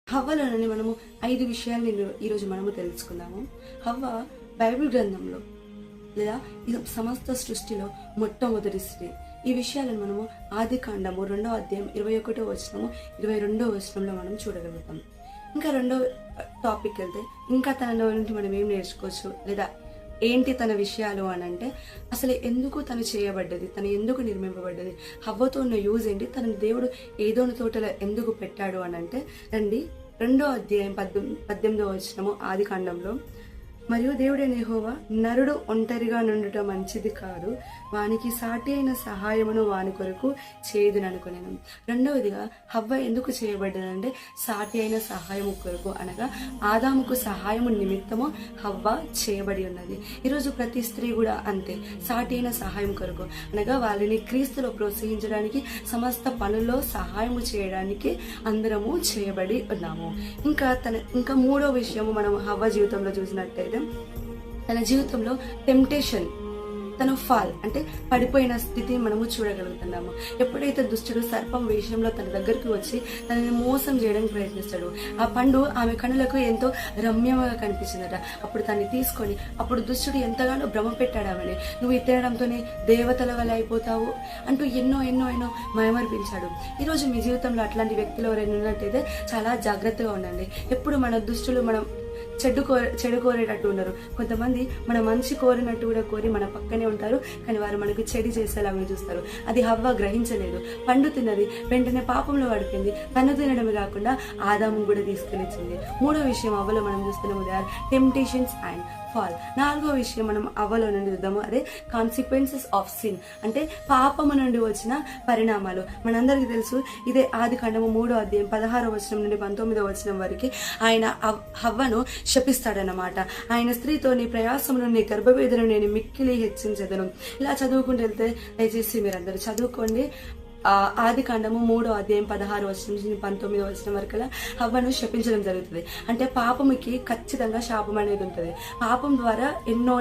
హవ్వలోని మనము 5 విషయాల్ని ఈరోజు మనము తెలుసుకుందాము. హవ్వ బైబిల్ గ్రంథంలో లేదా ఈ సమస్త సృష్టిలో మొట్టమొదటి స్త్రీ. ఈ విషయాలను మనము ఆదికాండము 2వ అధ్యాయం 21వ వచనము 22వ వచనంలో మనం చూడగలుగుతాం. ఇంకా రెండో టాపిక్ వెళ్తే ఇంకా తనలో నుండి మనం ఏం నేర్చుకోవచ్చు లేదా ఏంటి తన విషయాలు అని అంటే అసలు ఎందుకు తను చేయబడ్డది, తను ఎందుకు నిర్మింపబడ్డది, హవ్వతో ఉన్న యూజ్ ఏంటి, తన దేవుడు ఏదోని తోటలో ఎందుకు పెట్టాడు అని అంటే రండి 2వ అధ్యాయం 18వ వచనము ఆదికాండంలో. మరియు దేవుడైన యెహోవా నరుడు ఒంటరిగా నుండుట మంచిది కాదు, వానికి సాటి అయిన సహాయమును వాని కొరకు చేయుదుననుకొనెను. రెండవదిగా హవ్వ ఎందుకు చేయబడ్డదంటే సాటి అయిన సహాయము కొరకు, అనగా ఆదాముకు సహాయము నిమిత్తము హవ్వ చేయబడి ఉన్నది. ఈరోజు ప్రతి స్త్రీ కూడా అంతే, సాటి అయిన సహాయం కొరకు, అనగా వాళ్ళని క్రీస్తులో ప్రోత్సహించడానికి, సమస్త పనుల్లో సహాయము చేయడానికి అందరము చేయబడి ఉన్నాము. ఇంకా మూడో విషయము మనం హవ్వ జీవితంలో చూసినట్టయితే తన జీవితంలో టెంప్టేషన్, తను ఫాల్ అంటే పడిపోయిన స్థితి మనము చూడగలుగుతున్నాము. ఎప్పుడైతే దుష్టుడు సర్పం విషయంలో తన దగ్గరికి వచ్చి తనని మోసం చేయడానికి ప్రయత్నిస్తాడు, ఆ పండు ఆమె కనులకు ఎంతో రమ్యంగా కనిపించిందట. అప్పుడు తనని తీసుకొని అప్పుడు దుష్టుడు ఎంతగానో భ్రమ పెట్టాడు ఆమెని, నువ్వు ఇది తినడంతోనే దేవతల వల్ల అయిపోతావు అంటూ ఎన్నో ఎన్నో ఎన్నో మయమర్పించాడు. ఈరోజు మీ జీవితంలో అట్లాంటి వ్యక్తులు ఎవరైనా ఉన్నట్టయితే చాలా జాగ్రత్తగా ఉండండి. ఎప్పుడు మన దుష్టులు మనం చెడు కోరేటట్టు ఉండరు. కొంతమంది మన మంచి కోరినట్టు కూడా కోరి మన పక్కనే ఉంటారు, కానీ వారు మనకు చెడు చేసేలాగా చూస్తారు. అది హవ్వ గ్రహించలేదు, పండు తిన్నది, వెంటనే పాపంలో పడిపోయింది. తను తినడమే కాకుండా ఆదాము కూడా తీసుకెళ్ళింది. మూడో విషయం అవ్వలో మనం చూస్తున్నాము, they are temptations and fall. నాలుగో విషయం మనం అవ్వలో నుండి చూద్దాము, అదే కాన్సిక్వెన్సెస్ ఆఫ్ సిన్, అంటే పాపము నుండి వచ్చిన పరిణామాలు. మనందరికీ తెలుసు, ఇదే ఆదికాండము 3వ అధ్యాయం 16వ వచనం నుండి 19వ వచనం వరకు ఆయన హవ్వను శపిస్తాడనమాట. ఆయన స్త్రీతో నీ ప్రయాసమును నీ గర్భవేదను నేను మిక్కిలి హెచ్చించదను. ఇలా చదువుకుంటూ వెళ్తే దయచేసి మీరందరూ చదువుకోండి. ఆదికాండము 3వ అధ్యాయం 16వ వచనం నుంచి 19వ వచనం వరకు హవ్వను శపించడం జరుగుతుంది. అంటే పాపముకి ఖచ్చితంగా శాపం అనేది ఉంటుంది. పాపం ద్వారా ఎన్నో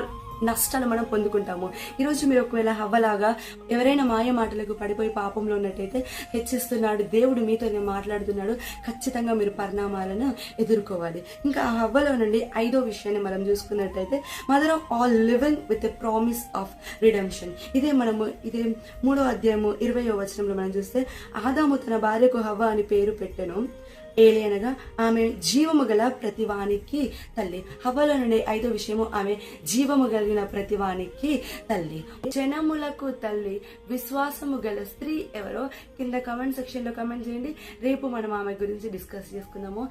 నష్టాలు మనం పొందుకుంటాము. ఈరోజు మీరు ఒకవేళ హవ్వలాగా ఎవరైనా మాయ మాటలకు పడిపోయి పాపంలో ఉన్నట్టయితే హెచ్చిస్తున్నాడు దేవుడు, మీతోనే మాట్లాడుతున్నాడు, ఖచ్చితంగా మీరు పరిణామాలను ఎదుర్కోవాలి. ఇంకా ఆ హవ్వలో నుండి 5వ విషయాన్ని మనం చూసుకున్నట్టయితే mother of all living with a promise of redemption. ఇదే 3వ అధ్యాయము 20వ వచనంలో మనం చూస్తే ఆదాము తన భార్యకు హవ్వ అని పేరు పెట్టెను, ఏలనగా ఆమె జీవము గల ప్రతివానికి తల్లి. హవ్వలో నుండి 5వ విషయము ఆమె జీవము కలిగిన ప్రతివానికి తల్లి, జనములకు తల్లి, విశ్వాసము గల స్త్రీ ఎవరో కింద కమెంట్ సెక్షన్ లో కమెంట్ చేయండి. రేపు మనం ఆమె గురించి డిస్కస్ చేసుకుందాము.